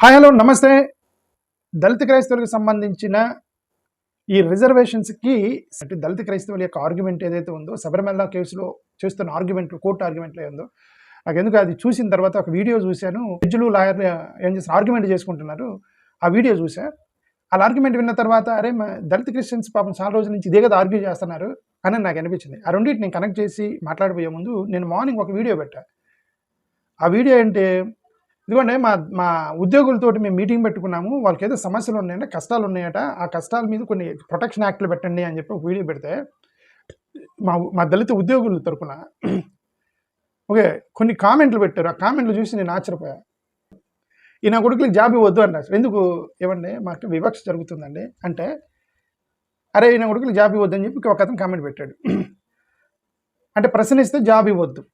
Hi hello నమస్తే. దళిత క్రైస్తవులకు సంబంధించిన ఈ రిజర్వేషన్స్కి అంటే దళిత క్రైస్తవుల యొక్క ఆర్గ్యుమెంట్ ఏదైతే ఉందో శబరిమల కేసులో చేస్తున్న ఆర్గ్యుమెంట్ కోర్టు ఆర్గ్యుమెంట్లో ఉందో నాకు ఎందుకు అది చూసిన తర్వాత ఒక వీడియో చూశాను. జడ్జిలు లాయర్లు ఏం చేస్తారు ఆర్గ్యుమెంట్ చేసుకుంటున్నారు. ఆ వీడియో చూసా. ఆ ఆర్గ్యుమెంట్ విన్న తర్వాత అరే దళిత క్రిస్టియన్స్ పాపం చాలా రోజుల నుంచి ఇదే కదా ఆర్గ్యూ చేస్తున్నారు అని నాకు అనిపించింది. ఆ రెండింటి నేను కనెక్ట్ చేసి మాట్లాడిపోయే ముందు నేను మార్నింగ్ ఒక వీడియో పెట్టా. ఆ వీడియో ఏంటి, ఇదిగోండి మా ఉద్యోగులతోటి మేము మీటింగ్ పెట్టుకున్నాము, వాళ్ళకి ఏదో సమస్యలు ఉన్నాయంటే కష్టాలు ఉన్నాయట, ఆ కష్టాల మీద కొన్ని ప్రొటెక్షన్ యాక్ట్లు పెట్టండి అని చెప్పి ఒక వీడియో పెడితే మా దళిత ఉద్యోగుల తరపున ఓకే కొన్ని కామెంట్లు పెట్టారు. ఆ కామెంట్లు చూసి నేను ఆశ్చర్యపోయా. ఈ నా కొడుకులకి జాబ్ ఇవ్వద్దు అన్నారు. ఎందుకు ఇవ్వండి, మాకు వివక్ష జరుగుతుందండి అంటే, అరే ఈ నా కొడుకులకి జాబ్ ఇవ్వద్దు అని చెప్పి ఒక అతను కామెంట్ పెట్టాడు. అంటే ప్రశ్నిస్తే జాబ్ ఇవ్వద్దు,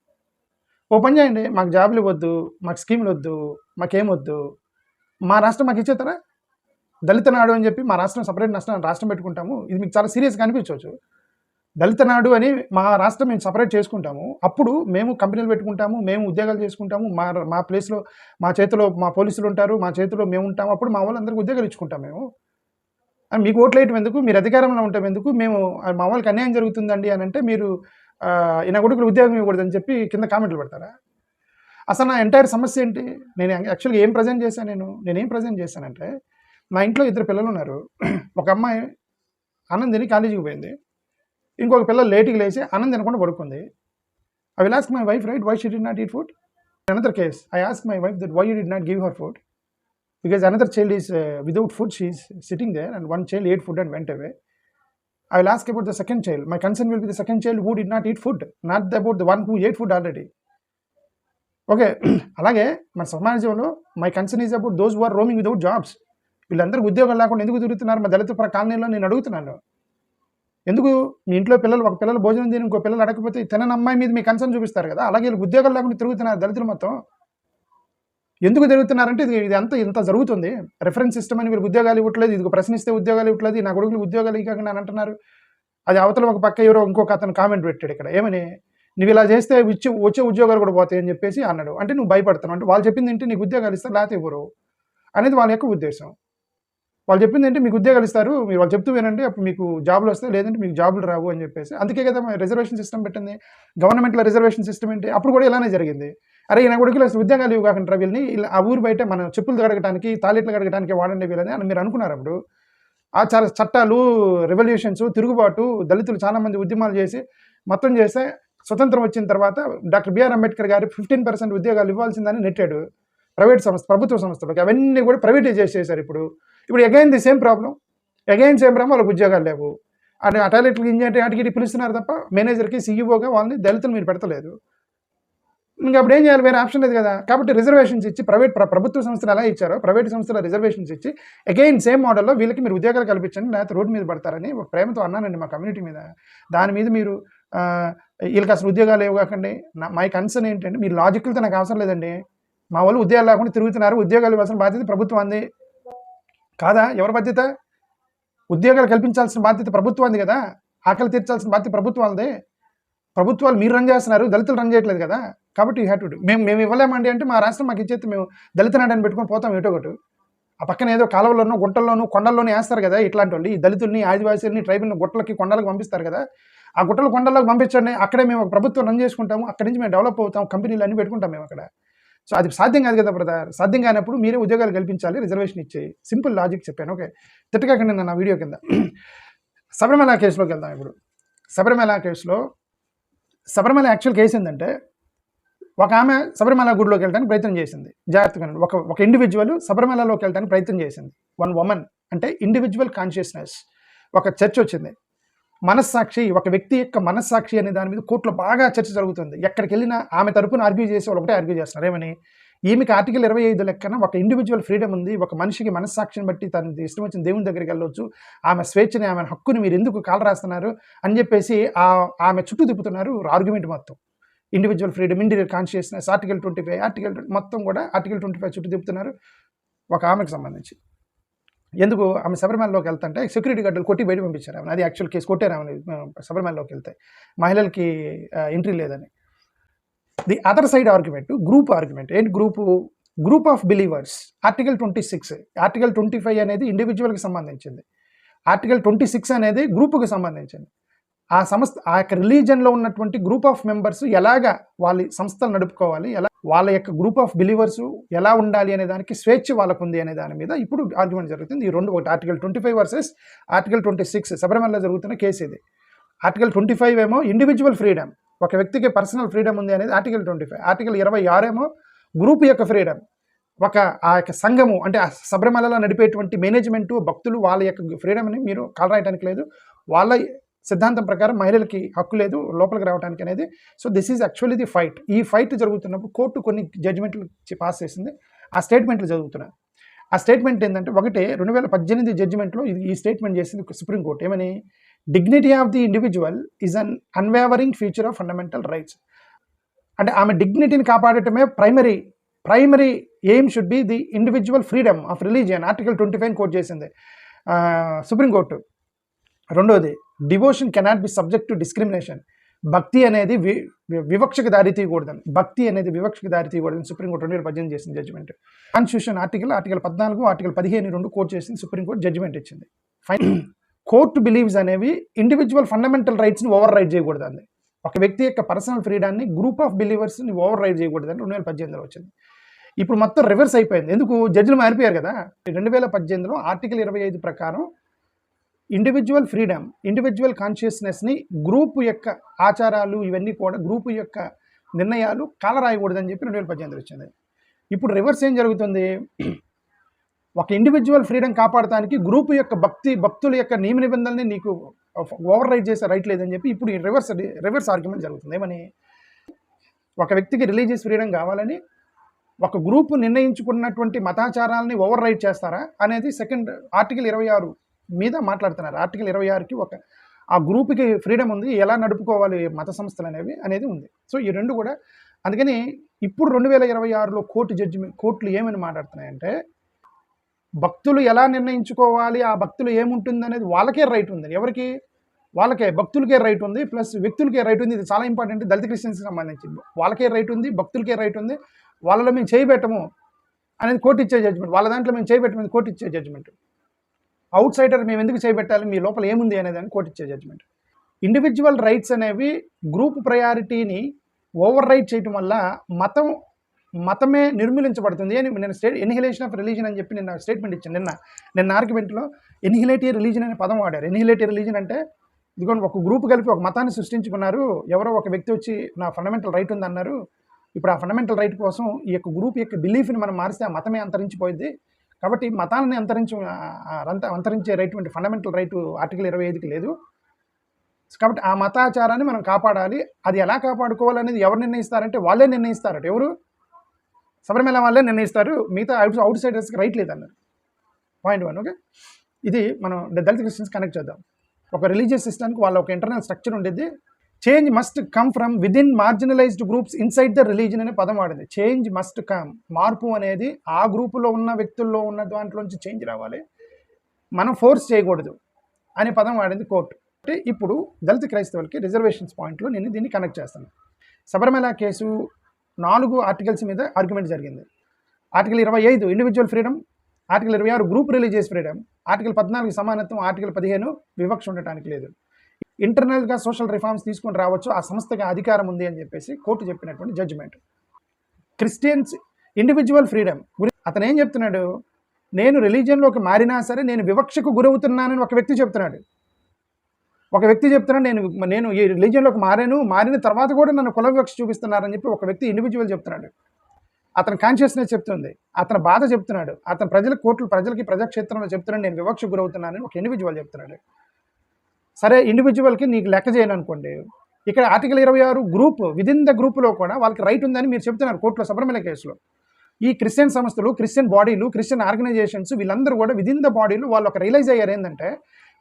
ఓ పని చేయండి, మాకు జాబులు ఇవ్వద్దు, మాకు స్కీములు వద్దు, మాకేమొద్దు, మా రాష్ట్రం మాకు ఇచ్చేస్తారా, దళిత నాడు అని చెప్పి మా రాష్ట్రం సపరేట్ రాష్ట్రం పెట్టుకుంటాము. ఇది మీకు చాలా సీరియస్గా అనిపించవచ్చు. దళిత నాడు అని మా రాష్ట్రం మేము సపరేట్ చేసుకుంటాము, అప్పుడు మేము కంపెనీలు పెట్టుకుంటాము, మేము ఉద్యోగాలు చేసుకుంటాము, మా ప్లేస్లో మా చేతిలో మా పోలీసులు ఉంటారు, మా చేతిలో మేము ఉంటాము, అప్పుడు మా వాళ్ళందరికీ ఉద్యోగాలు ఇచ్చుకుంటాం మేము. మీకు ఓట్లు వేయటం ఎందుకు, మీరు అధికారంలో ఉంటాం ఎందుకు, మేము మా వాళ్ళకి అన్యాయం జరుగుతుందండి అని అంటే మీరు ఈయన కొడుకులు ఉద్యోగం ఇవ్వకూడదని చెప్పి కింద కామెంట్లు పెడతారా? అసలు నా ఎంటైర్ సమస్య ఏంటి, నేను యాక్చువల్గా ఏం ప్రజెంట్ చేశాను, నేనేం ప్రజెంట్ చేశానంటే, మా ఇంట్లో 2 పిల్లలు ఉన్నారు. ఒక అమ్మాయి అన్నం తిని కాలేజీకి పోయింది, ఇంకొక పిల్ల లేట్గా లేచి అన్నం తినకుండా పడుకుంది. I will ask my wife right why she did not eat food. Another case I ask my wife that why you did not give her food, because another child is without food, she is sitting there and one child ate food and went away. I will ask about the second child. My concern will be the second child who did not eat food, not about the one who ate food already. Okay, అలాగే మన సమాజంలో my concern is about those who are roaming without jobs. వీళ్ళందరికీ ఉద్యోగాలు లేకుండా ఎందుకు తిరుగుతున్నారు మా దళిత కాలనీలో నేను అడుగుతున్నాను. ఎందుకు మీ ఇంట్లో ఒక పిల్లలు భోజనం తిని ఇంకో పిల్లలు అడగకపోతే తినని అమ్మాయి మీద మీ కన్సర్న్ చూపిస్తారు కదా, అలాగే వీళ్ళు ఉద్యోగాలు లేకుండా తిరుగుతున్నారు దళితులు మొత్తం. ఎందుకు జరుగుతున్నారంటే ఇది ఇంత జరుగుతుంది. రెఫరెన్స్ సిస్టమ్ అని వీళ్ళకి ఉద్యోగాలు ఇవ్వట్లేదు, ఇది ప్రశ్నిస్తే ఉద్యోగాలు ఇవ్వట్లేదు, నా కొడుకులు ఉద్యోగాలు ఇవ్వకుండా అని అంటున్నారు. అది అవతల ఒక పక్క ఎవరో ఇంకొక అతను కామెంట్ పెట్టాడు ఇక్కడ, ఏమని నువ్వు ఇలా చేస్తే వచ్చే ఉద్యోగాలు కూడా పోతాయి అని చెప్పేసి అన్నాడు. అంటే నువ్వు భయపడుతున్నావు, అంటే వాళ్ళు చెప్పింది ఏంటి, నీకు ఉద్యోగాలు ఇస్తారు లేకపోతే ఇవ్వరు అనేది వాళ్ళ యొక్క ఉద్దేశం. వాళ్ళు చెప్పింది ఏంటి, మీకు ఉద్యోగాలు ఇస్తారు, మీరు వాళ్ళు చెప్తూ వినండి, అప్పుడు మీకు జాబులు వస్తాయి, లేదంటే మీకు జాబులు రావు అని చెప్పేసి. అందుకే కదా రిజర్వేషన్ సిస్టమ్ పెట్టింది గవర్నమెంట్లో. రిజర్వేషన్ సిస్టమ్ ఏంటి, అప్పుడు కూడా ఇలానే జరిగింది. అరే ఈయన కొడుకులు అసలు ఉద్యోగాలు ఇవ్వ కాకుండా వీళ్ళని ఇలా ఆ ఊరు బయట మన చెప్పులు కడగడానికి టాయిలెట్లు కడగడానికి వాడండి వీళ్ళని అని మీరు అనుకున్నారు. అప్పుడు ఆ చాలా చట్టాలు, రెవల్యూషన్స్, తిరుగుబాటు, దళితులు చాలామంది ఉద్యమాలు చేసి మొత్తం చేస్తే స్వతంత్రం వచ్చిన తర్వాత డాక్టర్ బిఆర్ అంబేద్కర్ గారు 15% ఉద్యోగాలు ఇవ్వాల్సిందని నెట్టాడు ప్రైవేట్ సంస్థ, ప్రభుత్వ సంస్థలకు. అవన్నీ కూడా ప్రైవేటైజ్ చేసేసారు. ఇప్పుడు అగైన్ ది సేమ్ ప్రాబ్లం, వాళ్ళకి ఉద్యోగాలు లేవు. అంటే ఆ టాయిలెట్లకి ఇంజనీర్ ఆటికి పిలుస్తున్నారు తప్ప మేనేజర్కి, సీఈఓగా వాళ్ళని దళితులు మీరు పెడతలేదు. ఇంకా అప్పుడు ఏం చేయాలి, వేరే ఆప్షన్ లేదు కదా. కాబట్టి రిజర్వేషన్స్ ఇచ్చి ప్రభుత్వ సంస్థలు ఎలా ఇచ్చారో ప్రైవేట్ సంస్థల రిజర్వేషన్స్ ఇచ్చి అగైన్ సేమ్ మోడల్లో వీళ్ళకి మీరు ఉద్యోగాలు కల్పించండి, లేకపోతే రోడ్డు మీద పడతారని ఒక ప్రేమతో అన్నానండి మా కమ్యూనిటీ మీద. దాని మీద మీరు వీళ్ళకి అసలు ఉద్యోగాలు ఇవ్వకండి. మై కన్సర్న్ ఏంటంటే, మీరు లాజికల్తో నాకు అవసరం లేదండి, మా వాళ్ళు ఉద్యోగాలు లేకుండా తిరుగుతున్నారు, ఉద్యోగాలు ఇవ్వాల్సిన బాధ్యత ప్రభుత్వం అంది కాదా? ఎవరి బాధ్యత? ఉద్యోగాలు కల్పించాల్సిన బాధ్యత ప్రభుత్వం అంది కదా, ఆకలి తీర్చాల్సిన బాధ్యత ప్రభుత్వాలదే. ప్రభుత్వాలు మీరు రన్ చేస్తున్నారు, దళితులు రన్ చేయట్లేదు కదా. కాబట్టి యూ హ్యావ్ టు డూ. మేము ఇవ్వలేమండి అంటే మా రాష్ట్రం మాకు ఇచ్చేది మేము దళిత నాడని పెట్టుకొని పోతాం ఏటో ఒకటి. ఆ పక్కన ఏదో కాలువల్లోనూ, గుంటల్లోనూ, కొండల్లోనే వేస్తారు కదా ఇట్లాంటి వాళ్ళు. ఈ దళితుల్ని, ఆదివాసీలని, ట్రైబల్ని గుట్టలకి, కొండలకు పంపిస్తారు కదా. ఆ గుట్టలు, కొండలకు పంపించండి, అక్కడే మేము ఒక ప్రభుత్వం రన్ చేసుకుంటాము, అక్కడి నుంచి మేము డెవలప్ అవుతాం, కంపెనీలు అన్నీ పెట్టుకుంటాం మేము అక్కడ. సో అది సాధ్యం కాదు కదా బ్రదర్. సాధ్యం కానప్పుడు మీరే ఉద్యోగాలు కల్పించాలి, రిజర్వేషన్ ఇచ్చేయి. సింపుల్ లాజిక్ చెప్పాను. ఓకే, తిట్టకాకండి నా వీడియో కింద. శబరిమల కేసులోకి వెళ్దాం. ఇప్పుడు శబరిమల యాక్చువల్ కేసు ఏంటంటే, ఒక ఆమె శబరిమల గుడిలోకి వెళ్ళడానికి ప్రయత్నం చేసింది. జాగ్రత్తగా ఒక ఇండివిజువల్ శబరిమలలోకి వెళ్ళడానికి ప్రయత్నం చేసింది. వన్ ఉమెన్ అంటే ఇండివిజువల్ కాన్షియస్నెస్. ఒక చర్చ వచ్చింది, మనస్సాక్షి, ఒక వ్యక్తి యొక్క మనస్సాక్షి అనే దాని మీద కోర్టులో బాగా చర్చ జరుగుతుంది. ఎక్కడికి వెళ్ళినా ఆమె తరపున ఆర్గ్యూ చేసి వాళ్ళు ఒకటే ఆర్గ్యూ చేస్తున్నారు, ఏమని, ఈమెకి ఆర్టికల్ 25 లెక్కన ఒక ఇండివిజువల్ ఫ్రీడమ్ ఉంది, ఒక మనిషికి మనస్సాక్షిని బట్టి తన ఇష్టం వచ్చిన దేవుని దగ్గరికి వెళ్ళవచ్చు, ఆమె స్వేచ్ఛని, ఆమె హక్కుని మీరు ఎందుకు కాలు రాస్తున్నారు అని చెప్పేసి ఆమె చుట్టూ తిప్పుతున్నారు ఆర్గ్యుమెంట్ మొత్తం. Individual freedom, individual consciousness, article 25 మొత్తం కూడా ఆర్టికల్ 25 చుట్టూ తిప్పుతున్నారు ఒక ఆమెకు సంబంధించి. ఎందుకు ఆమె శబరిమలలోకి వెళ్తుంటే సెక్యూరిటీ గార్డులు కొట్టి బయట పంపించారు ఆమె. అది యాక్చువల్ కేసు, కొట్టారు ఆమె శబరిమలలోకి వెళ్తే మహిళలకి ఎంట్రీ లేదని. The other side argument, group argument. ఏంటి group, group of believers article 26, article 25 అనేది ఇండివిజువల్కి సంబంధించింది, ఆర్టికల్ 26 అనేది గ్రూపుకి సంబంధించింది. ఆ సంస్థ ఆ యొక్క రిలీజన్లో ఉన్నటువంటి గ్రూప్ ఆఫ్ మెంబర్స్ ఎలాగా వాళ్ళ సంస్థలు నడుపుకోవాలి, ఎలా వాళ్ళ యొక్క గ్రూప్ ఆఫ్ బిలీవర్స్ ఎలా ఉండాలి అనే దానికి స్వేచ్ఛ వాళ్ళకు ఉంది అనే దాని మీద ఇప్పుడు ఆర్గ్యుమెంట్ జరుగుతుంది. ఈ రెండు ఒకటి ఆర్టికల్ 25 వర్సెస్ ఆర్టికల్ 26 శబరిమలలో జరుగుతున్న కేసు ఇది. ఆర్టికల్ 25 ఏమో ఇండివిజువల్ ఫ్రీడమ్, ఒక వ్యక్తికి పర్సనల్ ఫ్రీడమ్ ఉంది అనేది ఆర్టికల్ 25. ఆర్టికల్ 26 ఏమో గ్రూప్ యొక్క ఫ్రీడమ్, ఆ యొక్క సంఘము అంటే ఆ శబరిమలలో నడిపేటువంటి మేనేజ్మెంటు భక్తులు వాళ్ళ యొక్క ఫ్రీడమ్ని మీరు కాలరాయడానికి లేదు, వాళ్ళ సిద్ధాంతం ప్రకారం మహిళలకి హక్కు లేదు లోపలికి రావడానికి అనేది. So this is actually the fight. ఈ ఫైట్ జరుగుతున్నప్పుడు కోర్టు కొన్ని జడ్జిమెంట్లు పాస్ చేసింది, ఆ స్టేట్మెంట్లు జరుగుతున్నాయి. ఆ స్టేట్మెంట్ ఏంటంటే, ఒకటి 2018 జడ్జిమెంట్లో ఈ స్టేట్మెంట్ చేసింది సుప్రీంకోర్టు. ఏమని? Dignity of the individual is an unwavering feature of fundamental rights. అంటే ఆమె డిగ్నిటీని కాపాడటమే primary aim should be the individual freedom of religion. Article 25 quote చేసింది సుప్రీంకోర్టు. రెండోది, devotion cannot be subject to discrimination. భక్తి అనేది వివక్షకు దారి తీయకూడదని, సుప్రీంకోర్టు 2018 చేసిన జడ్జిమెంట్. కాన్స్టిట్యూషన్ ఆర్టికల్ 14, ఆర్టికల్ 15 రెండు కోట్ చేసింది సుప్రీంకోర్టు, జడ్జిమెంట్ ఇచ్చింది. కోర్టు బిలీవ్స్ అనేవి ఇండివిజువల్ ఫండమెంటల్ రైట్స్ని ఓవర్ రైడ్ చేయకూడదండి. ఒక వ్యక్తి యొక్క పర్సనల్ ఫ్రీడాన్ని గ్రూప్ ఆఫ్ బిలీవర్స్ని ఓవర్ రైడ్ చేయకూడదని 2018లో వచ్చింది. ఇప్పుడు మొత్తం రివర్స్ అయిపోయింది. ఎందుకు? జడ్జిలు మారిపోయారు కదా. 2018లో ఆర్టికల్ 25 ప్రకారం ఇండివిజువల్ ఫ్రీడమ్, ఇండివిజువల్ కాన్షియస్నెస్ని గ్రూపు యొక్క ఆచారాలు ఇవన్నీ కూడా గ్రూపు యొక్క నిర్ణయాలు కాలరాయకూడదని చెప్పి 2018 వచ్చింది. ఇప్పుడు రివర్స్ ఏం జరుగుతుంది? ఒక ఇండివిజువల్ ఫ్రీడమ్ కాపాడటానికి గ్రూపు యొక్క భక్తుల యొక్క నియమ నిబంధనల్ని నీకు ఓవర్ రైడ్ చేసే రైట్ లేదని చెప్పి ఇప్పుడు ఈ రివర్స్ ఆర్గ్యుమెంట్ జరుగుతుంది. ఏమని? ఒక వ్యక్తికి రిలీజియస్ ఫ్రీడమ్ కావాలని ఒక గ్రూపు నిర్ణయించుకున్నటువంటి మతాచారాలని ఓవర్ రైడ్ చేస్తారా అనేది సెకండ్ ఆర్టికల్ 26 మీద మాట్లాడుతున్నారు. ఆర్టికల్ 26కి ఆ గ్రూప్కి ఫ్రీడమ్ ఉంది, ఎలా నడుపుకోవాలి మత సంస్థలు అనేది ఉంది. సో ఈ రెండు కూడా అందుకని ఇప్పుడు 2026లో కోర్టులు ఏమని మాట్లాడుతున్నాయంటే, భక్తులు ఎలా నిర్ణయించుకోవాలి, ఆ భక్తులు ఏముంటుంది అనేది వాళ్ళకే రైట్ ఉంది. ఎవరికి? వాళ్ళకే, భక్తులకే రైట్ ఉంది, ప్లస్ వ్యక్తులకే రైట్ ఉంది. ఇది చాలా ఇంపార్టెంట్. దళిత క్రిస్టియన్స్కి సంబంధించింది. వాళ్ళకే రైట్ ఉంది, భక్తులకే రైట్ ఉంది. వాళ్ళలో మేము చేయబెట్టము అనేది కోర్టు ఇచ్చే జడ్జిమెంట్. వాళ్ళ దాంట్లో మేము చేయబెట్టమని కోర్టు ఇచ్చే జడ్జిమెంట్. అవుట్ సైడర్ మేము ఎందుకు చేయబెట్టాలి, మీ లోపల ఏముంది అనేదాన్ని కోర్టు ఇచ్చే జడ్జిమెంట్. ఇండివిజువల్ రైట్స్ అనేవి గ్రూప్ ప్రయారిటీని ఓవర్ రైట్ చేయటం వల్ల మతమే నిర్మూలించబడుతుంది అని నేను ఎన్హిలేషన్ ఆఫ్ రిలీజన్ అని చెప్పి నిన్న స్టేట్మెంట్ ఇచ్చాను. నిన్న ఆర్గ్యుమెంట్లో ఎన్హిలేటివ్ రిలీజన్ అనే పదం వాడారు. ఎన్హిలేటివ్ రిలీజన్ అంటే ఇదిగోండి, ఒక గ్రూప్ కలిపి ఒక మతాన్ని సృష్టించుకున్నారు. ఎవరో ఒక వ్యక్తి వచ్చి నా ఫండమెంటల్ రైట్ ఉంది అన్నారు. ఇప్పుడు ఆ ఫండమెంటల్ రైట్ కోసం ఈ యొక్క గ్రూప్ యొక్క బిలీఫ్ని మనం మారిస్తే ఆ మతమే అంతరించిపోయింది. కాబట్టి మతాలని అంతరించే రైట్ ఫండమెంటల్ రైట్ ఆర్టికల్ 25కి లేదు. కాబట్టి ఆ మతాచారాన్ని మనం కాపాడాలి. అది ఎలా కాపాడుకోవాలనేది ఎవరు నిర్ణయిస్తారంటే వాళ్ళే నిర్ణయిస్తారట. ఎవరు? శబరిమల వాళ్ళే నిర్ణయిస్తారు. మిగతా అవుట్ సైడర్స్కి రైట్ లేదన్నారు. పాయింట్ 1. ఓకే, ఇది మనం దళిత క్రిస్టియన్స్ కనెక్ట్ చేద్దాం. ఒక రిలీజియస్ సిస్టమ్కి వాళ్ళ ఒక ఇంటర్నల్ స్ట్రక్చర్ ఉండేది. Change must come from within marginalised groups inside the religion అనే పదం వాడింది. చేంజ్ మస్ట్ కమ్, మార్పు అనేది ఆ గ్రూపులో ఉన్న వ్యక్తుల్లో ఉన్న దాంట్లోంచి చేంజ్ రావాలి, మనం ఫోర్స్ చేయకూడదు అనే పదం వాడింది కోర్టు. అంటే ఇప్పుడు దళిత క్రైస్తవులకి రిజర్వేషన్స్ పాయింట్లో నేను దీన్ని కనెక్ట్ చేస్తాను. శబరిమల కేసు 4 ఆర్టికల్స్ మీద ఆర్గ్యుమెంట్ జరిగింది. Article 25 individual freedom, article 26 group religious freedom, article 14 సమానత్వం, ఆర్టికల్ 15 వివక్ష ఉండటానికి లేదు, ఇంటర్నల్గా సోషల్ రిఫార్మ్స్ తీసుకొని రావచ్చు, ఆ సంస్థకి అధికారం ఉంది అని చెప్పేసి కోర్టు చెప్పినటువంటి జడ్జిమెంట్. క్రిస్టియన్స్ ఇండివిజువల్ ఫ్రీడమ్ గురించి అతను ఏం చెప్తున్నాడు? నేను రిలీజియన్లోకి మారినా సరే నేను వివక్షకు గురవుతున్నానని ఒక వ్యక్తి చెప్తున్నాడు. నేను ఈ రిలీజియన్లోకి మారిన తర్వాత కూడా నన్ను కుల వివక్ష చూపిస్తున్నారని చెప్పి ఒక వ్యక్తి ఇండివిజువల్ చెప్తున్నాడు. అతని కాన్షియస్నెస్ చెప్తుంది, అతని బాధ చెప్తున్నాడు, అతని ప్రజలకి ప్రజాక్షేత్రంలో చెప్తున్నాడు నేను వివక్షకు గురవుతున్నానని ఒక ఇండివిజువల్ చెప్తున్నాడు. సరే, ఇండివిజువల్కి నీకు లెక్క చేయను అనుకోండి. ఇక్కడ ఆర్టికల్ 26 గ్రూప్ విదిన్ ద గ్రూప్లో కూడా వాళ్ళకి రైట్ ఉందని మీరు చెప్తున్నారు కోర్టులో. శబరిమల కేసులో ఈ క్రిస్టియన్ సంస్థలు, క్రిస్టియన్ బాడీలు, క్రిస్టియన్ ఆర్గనైజేషన్స్ వీళ్ళందరూ కూడా విదిన్ ద బాడీలు వాళ్ళు ఒక రియలైజ్ అయ్యారు ఏంటంటే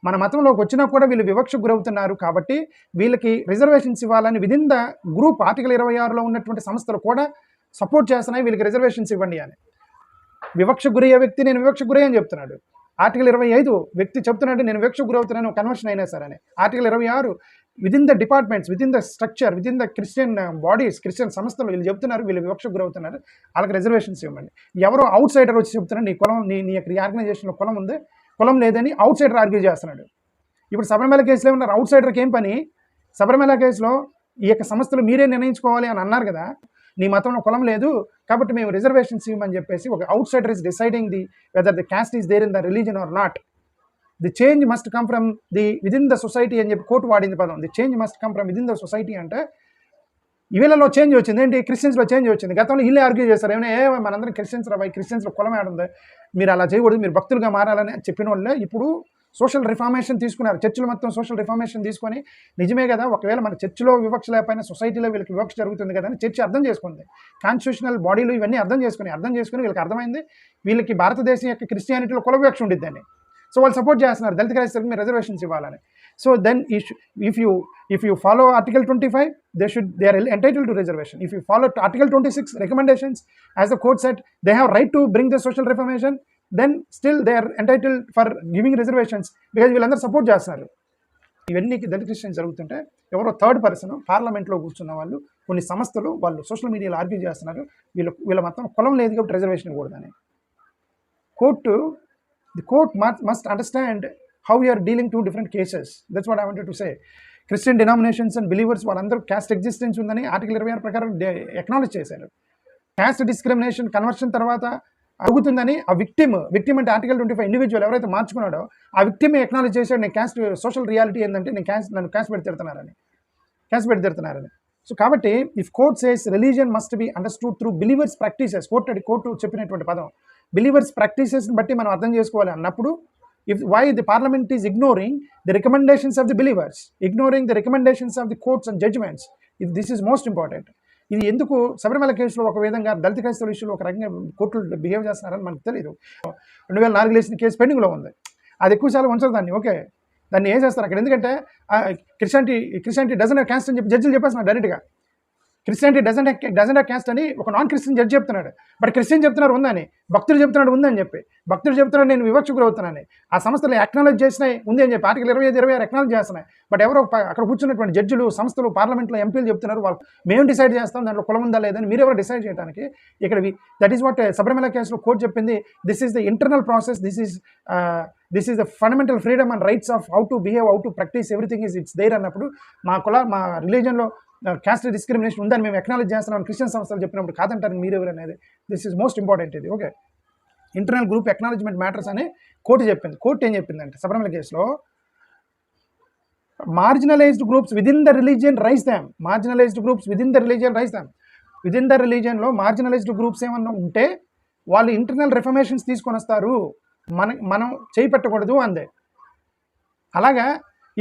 మన మతంలోకి వచ్చినా కూడా వీళ్ళు వివక్షకు గురవుతున్నారు కాబట్టి వీళ్ళకి రిజర్వేషన్స్ ఇవ్వాలని విదిన్ ద గ్రూప్ ఆర్టికల్ 26లో ఉన్నటువంటి సంస్థలు కూడా సపోర్ట్ చేస్తున్నాయి, వీళ్ళకి రిజర్వేషన్స్ ఇవ్వండి అని. వివక్ష గురయ్యే వ్యక్తి నేను వివక్ష గురయ్యని చెప్తున్నాడు. ఆర్టికల్ 25 వ్యక్తి చెప్తున్నాడు నేను వివక్ష గురవుతున్నాను కన్వర్షన్ అయినా సరే అని. Article 26 within the departments, within the structure, within the Christian bodies, Christian సంస్థలు వీళ్ళు చెప్తున్నారు, వీళ్ళు వివక్షకు గురవుతున్నారు, వాళ్ళకి రిజర్వేషన్స్ ఇవ్వండి. ఎవరో అవుట్ సైడర్ వచ్చి చెప్తున్నారు నీ కులం, నీ యొక్క ఈ ఆర్గనైజేషన్లో కులం ఉంది, కులం లేదని అవుట్ సైడర్ ఆర్గ్యూ చేస్తున్నాడు. ఇప్పుడు శబరిమల కేసులో ఏమన్నారు, అవుట్ సైడర్కి ఏం పని? శబరిమల కేసులో ఈ యొక్క సంస్థలు మీరే నిర్ణయించుకోవాలి అని అన్నారు కదా, నీ మతంలో కులం లేదు కాబట్టి మేము రిజర్వేషన్స్ ఇవ్వమని చెప్పేసి ఒక outsider is deciding the whether the caste is there in the religion or not. The change must come from the within the society అని చెప్పి కోర్టు వాడింది పదం. The change must come from within the society అంటే వీళ్ళలో change వచ్చింది ఏంటి? క్రిస్టియన్స్లో change వచ్చింది. గతంలో వీళ్ళే ఆర్గ్యూ చేస్తారు, ఏమైనా మనందరం క్రిస్టియన్స్ రా, క్రిస్టియన్స్లో కులం ఏడుంది, మీరు అలా చేయకూడదు, మీరు భక్తులుగా మారాలని చెప్పిన వాళ్ళే ఇప్పుడు సోషల్ రిఫార్మేషన్ తీసుకున్నారు. చర్చిలు మొత్తం సోషల్ రిఫార్మేషన్ తీసుకొని నిజమే కదా, ఒకవేళ మన చర్చిలో వివక్ష లేకపోయినా సొసైటీలో వీళ్ళకి వివక్ష జరుగుతుంది కదా అని చర్చి అర్థం చేసుకుంది. కాన్స్టిట్యూషనల్ బాడీలు ఇవన్నీ అర్థం చేసుకుని వీళ్ళకి అర్థమైంది వీళ్ళకి భారతదేశం యొక్క క్రిస్టియానిటీలో కుల వివక్ష ఉండిద్దని. సో వాళ్ళు సపోర్ట్ చేస్తున్నారు దళిత క్రైస్తవులకు మీరు రిజర్వేషన్స్ ఇవ్వాలని. So then if you follow Article 25, they are entitled to reservation. If you follow Article 26 recommendations, as the court said, they have right to bring the social reformation, then still they are entitled for giving reservations because వీళ్ళందరూ support చేస్తున్నారు. ఇవన్నీ దళిత Christians జరుగుతుంటే ఎవరో third person పార్లమెంట్లో కూర్చున్న వాళ్ళు, కొన్ని సంస్థలు వాళ్ళు సోషల్ మీడియాలో ఆర్గ్యూ చేస్తున్నారు వీళ్ళ మొత్తం కులం లేదు కాబట్టి రిజర్వేషన్ ఇవ్వకూడదని. The court must understand how we are dealing two different cases. That's what I wanted to say. Christian denominations and believers వాళ్ళందరూ క్యాస్ట్ ఎగ్జిస్టెన్స్ ఉందని ఆర్టికల్ 26 ప్రకారం ఎక్నాలజ్ చేశారు. క్యాస్ట్ డిస్క్రిమినేషన్ కన్వర్షన్ తర్వాత అడుగుతుందని ఆ విక్టిమ్ అంటే ఆర్టికల్ 25 ఇండివిజువల్ ఎవరైతే మార్చుకున్నాడో ఆ victim acknowledge చేశాడు, నేను క్యాస్ట్ సోషల్ రియాలిటీ ఏంటంటే నన్ను క్యాస్ట్ పెట్టి తిడుతున్నారని. సో కాబట్టి if court says religion must be understood through believers practices, court చెప్పినటువంటి పదం బిలీవర్స్ ప్రాక్టీసెస్ని బట్టి మనం అర్థం చేసుకోవాలి అన్నప్పుడు, why the parliament is ignoring the recommendations of the believers, ignoring the recommendations of the courts and judgments, this is most important. ఇది ఎందుకు శబరిమల కేసులో ఒక విధంగా దళిత క్రైస్తవ విషయంలో ఒక రకంగా కోర్టులు బిహేవ్ చేస్తున్నారని మనకు తెలియదు. 2004 వేసిన కేసు పెండింగ్లో ఉంది, అది ఎక్కువసార్లు ఉంచదు దాన్ని. ఓకే, దాన్ని ఏం చేస్తారు అక్కడ, ఎందుకంటే క్రిస్టియానిటీ డజన్ హ్యావ్ క్యాస్ట్ అని చెప్పి జడ్జిలు చెప్పేస్తున్నారు డైరెక్ట్గా. క్రిస్టియానిటీ డజంట్ హ్యావ్ క్యాస్ట్ అని ఒక నాన్ క్రిస్టియన్ జడ్జి చెప్తున్నాడు, బట్ క్రిస్టియన్ చెప్తున్నారు ఉందని, భక్తులు చెప్తున్నాడు ఉందని చెప్పి, భక్తులు చెప్తున్నాడు నేను వివక్ష గురవుతున్నాను, ఆ సంస్థలు అక్నాలజ్ చేసినాయి ఉంది అని చెప్పి ఆర్టికల్ 25, 26 అక్నాలజ్ చేస్తున్నాయి. బట్ ఎవరో అక్కడ కూర్చున్నటువంటి జడ్జిలు, సంస్థలు, పార్లమెంట్లో ఎంపీలు చెప్తున్నారు వాళ్ళు మేము డిసైడ్ చేస్తాం దాంట్లో కులం ఉందా లేదని, మీరు ఎవరు డిసైడ్ చేయడానికి. ఇక్కడ దట్ ఈస్ వాట్ శబరిమల కేసులో కోర్టు చెప్పింది. This is the internal process, this is the fundamental freedom and rights of how to behave, how to practice, everything is its there అన్నప్పుడు మా రిలీజన్లో క్యాస్ట్ డిస్క్రిమినేషన్ ఉందని మేము ఎక్నాలజ్ చేస్తున్నాం Christian సంస్థలు చెప్పినప్పుడు కాదంటారు మీరెవరు అనేది. దిస్ ఈజ్ మోస్ట్ ఇంపార్టెంట్ ఇది. Okay, internal group acknowledgement matters అని కోర్టు చెప్పింది. కోర్టు ఏం చెప్పిందంటే శబరిమల కేసులో marginalised groups within the religion raise them, within the రిలీజియన్లో మార్జినలైజ్డ్ గ్రూప్స్ ఏమన్నా ఉంటే వాళ్ళు ఇంటర్నల్ రిఫర్మేషన్స్ తీసుకొని వస్తారు, మనం చేయి పెట్టకూడదు అందే. అలాగా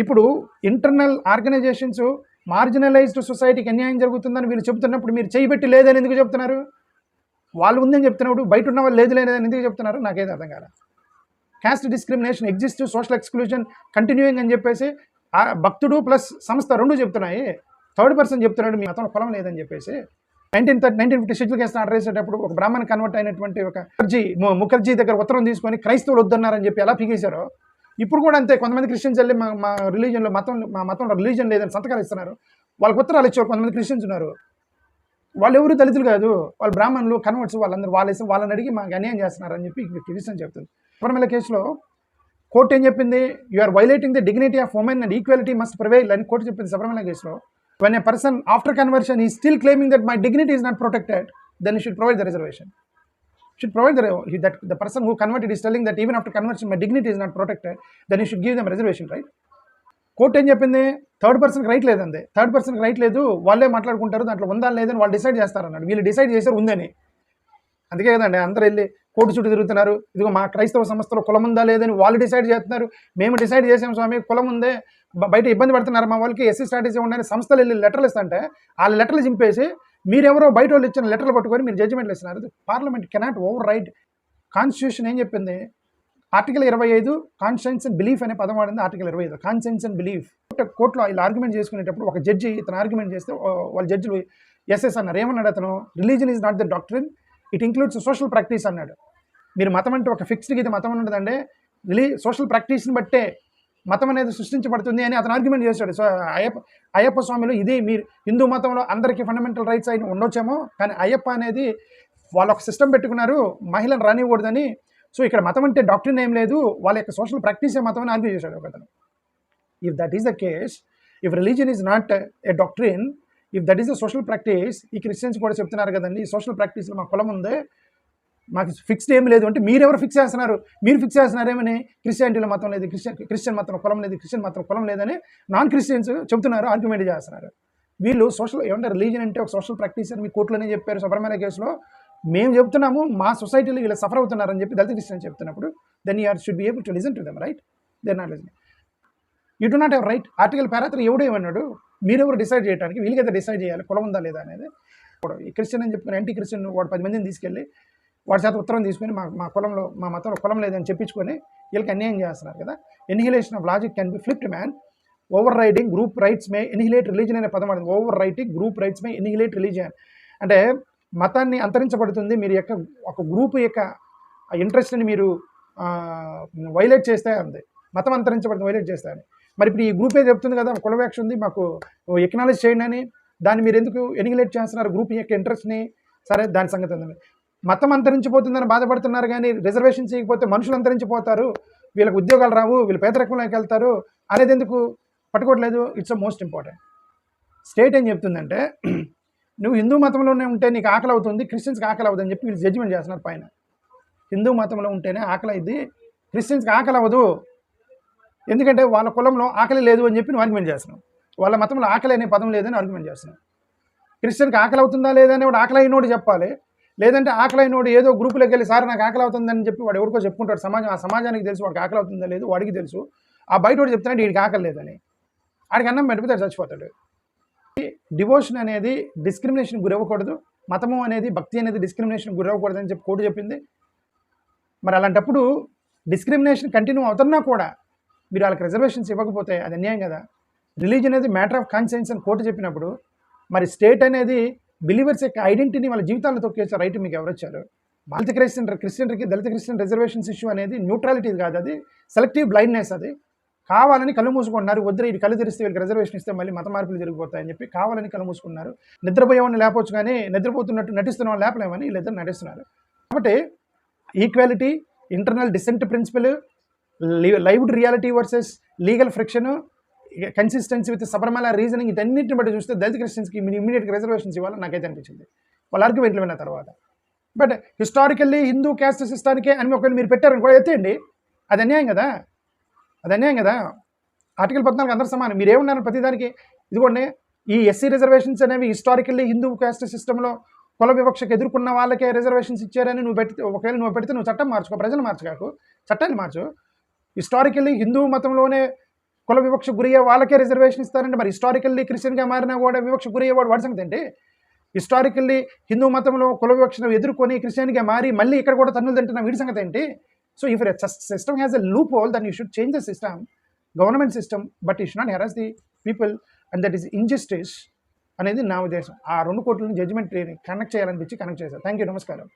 ఇప్పుడు ఇంటర్నల్ ఆర్గనైజేషన్స్ మార్జినలైజ్డ్ సొసైటీకి అన్యాయం జరుగుతుందని వీళ్ళు చెబుతున్నప్పుడు మీరు చేయబెట్టి లేదని ఎందుకు చెప్తున్నారు? వాళ్ళు ఉందని చెప్తున్నప్పుడు బయట ఉన్న వాళ్ళు లేదని ఎందుకు చెప్తున్నారు? నాకేది అర్థం కాదు. Caste discrimination exist, social exclusion continuing అని చెప్పేసి భక్తుడు ప్లస్ సంస్థ రెండు చెప్తున్నాయి, థర్డ్ పర్సన్ చెప్తున్నాడు మీ మతం కులం లేదని చెప్పేసి. 1950 షెడ్యూల్ కేసు ఆర్డర్ చేసేటప్పుడు ఒక బ్రాహ్మణ కన్వర్ట్ అయినటువంటి ఒక ముఖర్జీ దగ్గర ఉత్తరం తీసుకొని క్రైస్తవులు వద్దన్నారని చెప్పి ఎలా పీకేశారో ఇప్పుడు కూడా అంతే. కొంతమంది క్రిస్టియన్స్ వెళ్ళి మా రిలీజన్లో మా మతంలో రిలీజన్ లేదని సంతకాలు ఇస్తున్నారు, వాళ్ళకి ఉత్తరాలు ఇచ్చారు. కొంతమంది క్రిస్టియన్స్ ఉన్నారు, వాళ్ళు ఎవరు దళితులు కాదు, వాళ్ళు బ్రాహ్మణులు కన్వర్ట్స్, వాళ్ళందరూ వాళ్ళని అడిగి మాకు అన్యాయం చేస్తున్నారు అని చెప్పి క్రిస్టియన్ చెప్తుంది. శబరిమల కేసులో కోర్టు ఏం చెప్పింది? You are violating the dignity of women and equality must prevail అని కోర్టు చెప్పింది శబరిమల కేసులో. When a person after conversion is still claiming that my dignity is not protected, then you should provide the reservation. Should provide the person who converted is telling that even after conversion my dignity is not protected, then you should give them reservation, right? Court ఏం చెప్పింది? Third పర్సన్కి right లేదండి, third పర్సన్కి right లేదు, వాళ్ళే మాట్లాడుకుంటారు, దాంట్లో ఉందా లేదని వాళ్ళు డిసైడ్ చేస్తారన్నాడు. వీళ్ళు డిసైడ్ చేశారు ఉందని. అందుకే కదండి అందరూ వెళ్ళి కోర్టు చుట్టూ తిరుగుతున్నారు, ఇదిగో మా క్రైస్తవ సంస్థలో కులం ఉందా లేదని వాళ్ళు డిసైడ్ చేస్తున్నారు. మేము డిసైడ్ చేసాం స్వామి కులం ఉందే, బయట ఇబ్బంది పడుతున్నారు మా వాళ్ళకి, ఎస్సీ స్టాటస్ ఉండని సంస్థలు వెళ్ళి లెటర్లు ఇస్తుంటే వాళ్ళ లెటర్లు చింపేసి మీరెవరో బయట వాళ్ళు ఇచ్చిన లెటర్లు పట్టుకొని మీరు జడ్జిమెంట్లు ఇస్తున్నారు. Parliament cannot over right constitution. ఏం చెప్పింది? ఆర్టికల్ 25 కాన్షియన్స్ అండ్ బిలీఫ్ అనే పదం వాడింది. Article 25 conscience and belief. కోర్టులో వీళ్ళు ఆర్గ్యుమెంట్ చేసుకునేటప్పుడు ఒక జడ్జి ఇతను ఆర్గ్యుమెంట్ చేస్తే వాళ్ళ జడ్జిలు ఎస్ఎస్ అన్నారు. ఏమన్నాడు అతను? Religion is not the doctrine, it includes social practice అన్నాడు. మీరు మతం అంటే ఒక ఫిక్స్డ్గా ఇది మతం ఉండదండి, సోషల్ ప్రాక్టీస్ని బట్టే మతం అనేది సృష్టించబడుతుంది అని అతను ఆర్గ్యుమెంట్ చేశాడు. సో అయ్యప్ప స్వామిలు ఇది మీరు హిందూ మతంలో అందరికీ ఫండమెంటల్ రైట్స్ అయిన ఉండొచ్చేమో, కానీ అయ్యప్ప అనేది వాళ్ళు ఒక సిస్టమ్ పెట్టుకున్నారు మహిళను రానివ్వకూడదని. సో ఇక్కడ మతం అంటే డాక్టరీన్ ఏం లేదు, వాళ్ళ యొక్క సోషల్ ప్రాక్టీసే మతం అని ఆర్గ్యూ చేశాడు ఒకతను. If that is the case, if religion is not a doctrine, if that is the social practice, ఈ క్రిస్టియన్స్ కూడా చెప్తున్నారు కదండి ఈ సోషల్ ప్రాక్టీస్లో మా కులం ఉంది, మాకు ఫిక్స్డ్ ఏం లేదు అంటే మీరెవరు ఫిక్స్ చేస్తున్నారు? మీరు ఫిక్స్ చేస్తున్నారేమని క్రిస్టియానిటీలో మతం లేదు, క్రిస్టియన్ మతం కులం లేదు, క్రిస్టియన్ మతం కులం లేదని నాన్ క్రిస్టియన్స్ చెబుతున్నారు, ఆర్గ్యుమెంట్ చేస్తున్నారు. వీళ్ళు సోషల్ ఏమంటే రిలీజన్ అంటే ఒక సోషల్ ప్రాక్టీస్ అని మీ కోర్టులోనే చెప్పారు శబరిమల కేసులో. మేము చెప్తున్నాము మా సొసైటీలో వీళ్ళు సఫర్ అవుతున్నారని చెప్పి దళిత క్రిస్టియన్ చెప్తున్నప్పుడు then you should be able to listen to them, right? They not listen. You do not have right. Article పారాత్ర ఎవడేమన్నాడు? మీరెవరు డిసైడ్ చేయడానికి? వీళ్ళకైతే డిసైడ్ చేయాలి కులం ఉందా లేదా అనేది. ఈ క్రిస్టియన్ అని చెప్పుకుని యాంటీ క్రిస్టియన్ వాడు 10 మందిని తీసుకెళ్ళి వాడి చేత ఉత్తరం తీసుకుని మా కులంలో మా మతంలో కులం లేదని చెప్పించుకొని వీళ్ళకి అన్యాయం చేస్తున్నారు కదా. Annihilation of logic can be flipped man. Overriding group rights may annihilate religion అనే పదం వాడింది. Overriding group rights may annihilate religion అంటే మతాన్ని అంతరించబడుతుంది, మీరు యొక్క ఒక గ్రూప్ యొక్క ఇంట్రెస్ట్ని మీరు వైలేట్ చేస్తే ఉంది, మతం అంతరించబడుతుంది వైలేట్ చేస్తాయని. మరి ఇప్పుడు ఈ గ్రూపే చెప్తుంది కదా కులవేక్ష ఉంది మాకు ఎక్నాలజ్ చేయండి అని, దాన్ని మీరు ఎందుకు ఎన్హిలేట్ చేస్తున్నారు గ్రూప్ యొక్క ఇంట్రెస్ట్ని? సరే దాని సంగతి ఉందండి. మతం అంతరించిపోతుందని బాధపడుతున్నారు కానీ రిజర్వేషన్ చేయకపోతే మనుషులు అంతరించిపోతారు, వీళ్ళకి ఉద్యోగాలు రావు, వీళ్ళు పేదరికంలోకి వెళ్తారు అనేది ఎందుకు పట్టుకోవట్లేదు? It's most important. స్టేట్ ఏం చెప్తుందంటే నువ్వు హిందూ మతంలోనే ఉంటే నీకు ఆకలి అవుతుంది, క్రిస్టియన్స్కి ఆకలి అవుతుందని చెప్పి వీళ్ళు జడ్జిమెంట్ చేస్తున్నారు పైన. హిందూ మతంలో ఉంటేనే ఆకలి అయింది, క్రిస్టియన్స్కి ఆకలి అవ్వదు, ఎందుకంటే వాళ్ళ కులంలో ఆకలి లేదు అని చెప్పి నువ్వు ఆర్గ్యుమెంట్ చేస్తున్నావు. వాళ్ళ మతంలో ఆకలి అనే పదం లేదని ఆర్గ్యుమెంట్ చేస్తున్నావు. క్రిస్టియన్కి ఆకలి అవుతుందా లేదని వాడు ఆకలి అయినోడు చెప్పాలి, లేదంటే ఆకలి అయినోడు ఏదో గ్రూపులోకి వెళ్ళి సార్ నాకు ఆకలి అవుతుందని చెప్పి వాడు ఎవరికో చెప్పుకుంటాడు. ఆ సమాజానికి తెలుసు వాడికి ఆకలి అవుతుందా లేదు, వాడికి తెలుసు. ఆ బయట వాడు చెప్తున్నాడు వీడికి ఆకలి లేదని, ఆడికి అన్నం పెట్టుకుంటే చచ్చిపోతాడు. డివోషన్ అనేది డిస్క్రిమినేషన్ గురవ్వకూడదు, మతము అనేది భక్తి అనేది డిస్క్రిమినేషన్ గురవ్వకూడదు అని చెప్పి కోర్టు చెప్పింది. మరి అలాంటప్పుడు డిస్క్రిమినేషన్ కంటిన్యూ అవుతున్నా కూడా మీరు వాళ్ళకి రిజర్వేషన్స్ ఇవ్వకపోతే అది అన్యాయం కదా. రిలీజన్ అనేది మ్యాటర్ ఆఫ్ కాన్షియన్స్ అని కోర్టు చెప్పినప్పుడు మరి స్టేట్ అనేది బిలీవర్స్ యొక్క ఐడెంటిటీని వాళ్ళ జీవితాలను తొక్కేసే రైట్ మీకు ఎవరు వచ్చారు? దళిత క్రిస్టియన్ రిజర్వేషన్స్ ఇష్యూ అనేది న్యూట్రాలిటీ కాదు, అది సెలెక్టివ్ బ్లైండ్నెస్. అది కావాలని కళ్ళు మూసుకుంటున్నారు, వద్దు ఇది కళ్ళు తెరిస్తే వీళ్ళకి రిజర్వేషన్ ఇస్తే మళ్ళీ మత మార్పులు జరిగిపోతాయని చెప్పి కావాలని కళ్ళు మూసుకున్నారు. నిద్రపోయేవాడిని లేపవచ్చు కానీ నిద్రపోతున్నట్టు నటిస్తున్న వాళ్ళు లేపలేమని వీళ్ళిద్దరు నటిస్తున్నారు. కాబట్టి equality, internal dissent principle, lived reality versus legal friction, consistency with Sabarimala reasoning, ఇదన్నింటిని బట్టి చూస్తే దళిత క్రిస్టియన్స్కి మీరు ఇమ్మీడియట్గా రిజర్వేషన్స్ ఇవ్వాలని నాకైతే అనిపించింది వాళ్ళ ఆర్గ్యుమెంట్లు విన్న తర్వాత. బట్ హిస్టారికల్లీ హిందూ క్యాస్ట్ సిస్టానికే అని ఒకవేళ మీరు పెట్టారని కూడా ఎత్తేయండి, అది అన్యాయం కదా, అది అన్యాయం కదా. ఆర్టికల్ 14 అందరూ సమానం, మీరు ఏమన్నారు ప్రతిదానికి? ఇదిగోండి ఈ ఎస్సీ రిజర్వేషన్స్ అనేవి హిస్టారికల్లీ హిందూ క్యాస్ట్ సిస్టంలో కుల వివక్షకు ఎదుర్కొన్న వాళ్ళకే రిజర్వేషన్స్ ఇచ్చారని నువ్వు పెడితే, ఒకవేళ నువ్వు పెడితే నువ్వు చట్టం మార్చుకో, ప్రజలు మార్చుకోకు, చట్టాన్ని మార్చు. హిస్టారికల్లీ హిందూ మతంలోనే కుల వివక్ష గురయ్యే వాళ్ళకే రిజర్వేషన్ ఇస్తారంటే మరి హిస్టారికల్లీ క్రిస్టియన్గా మారినా కూడా వివక్ష గురయ్యేవాడు వాడి సంగతి ఏంటి? హిస్టారికల్లీ హిందూ మతంలో కుల వివక్షను ఎదుర్కొని క్రిస్టియన్గా మారి మళ్ళీ ఇక్కడ కూడా తన్నులు తింటున్న వీడి సంగతి ఏంటి? So if system has a loophole then you should change the system, government system, but you should not harass the people and that is injustice అనేది నా ఉద్దేశం. ఆ 2 కోట్లని జడ్జిమెంట్ కనెక్ట్ చేయాలనిపించి కనెక్ట్ చేశారు. థ్యాంక్ యూ, నమస్కారం.